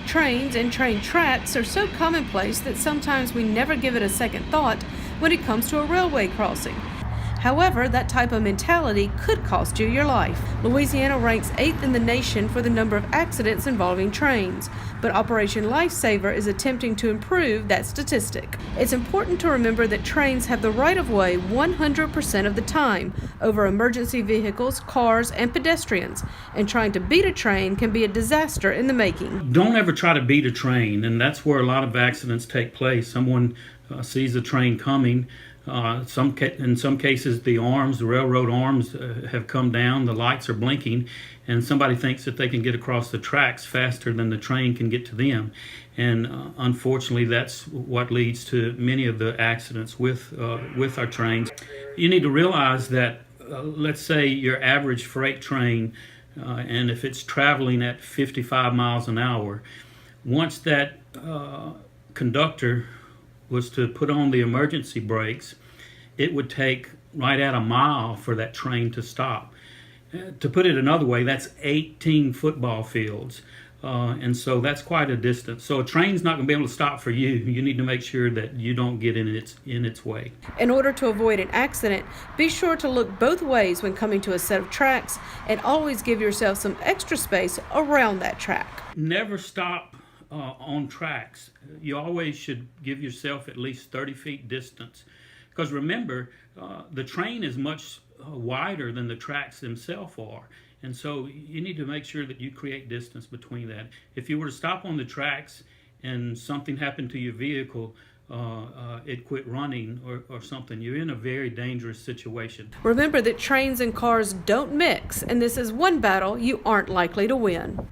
Trains and train tracks are so commonplace that sometimes we never give it a second thought when it comes to a railway crossing. However, that type of mentality could cost you your life. Louisiana ranks 8th in the nation for the number of accidents involving trains, but Operation Lifesaver is attempting to improve that statistic. It's important to remember that trains have the right-of-way 100% of the time over emergency vehicles, cars, and pedestrians, and trying to beat a train can be a disaster in the making. Don't ever try to beat a train, and that's where a lot of accidents take place. Someone sees a train coming. In some cases, the railroad arms have come down, the lights are blinking, and somebody thinks that they can get across the tracks faster than the train can get to them. And unfortunately, that's what leads to many of the accidents with our trains. You need to realize that, let's say your average freight train, and if it's traveling at 55 miles an hour, once that conductor was to put on the emergency brakes, it would take right at a mile for that train to stop. To put it another way, that's 18 football fields. And so that's quite a distance. So a train's not going to be able to stop for you. You need to make sure that you don't get in its way. In order to avoid an accident, be sure to look both ways when coming to a set of tracks and always give yourself some extra space around that track. Never stop on tracks. You always should give yourself at least 30 feet distance, because remember, the train is much wider than the tracks themselves are, and so you need to make sure that you create distance between that. If you were to stop on the tracks and something happened to your vehicle, it quit running or something, you're in a very dangerous situation. Remember that trains and cars don't mix, and this is one battle you aren't likely to win.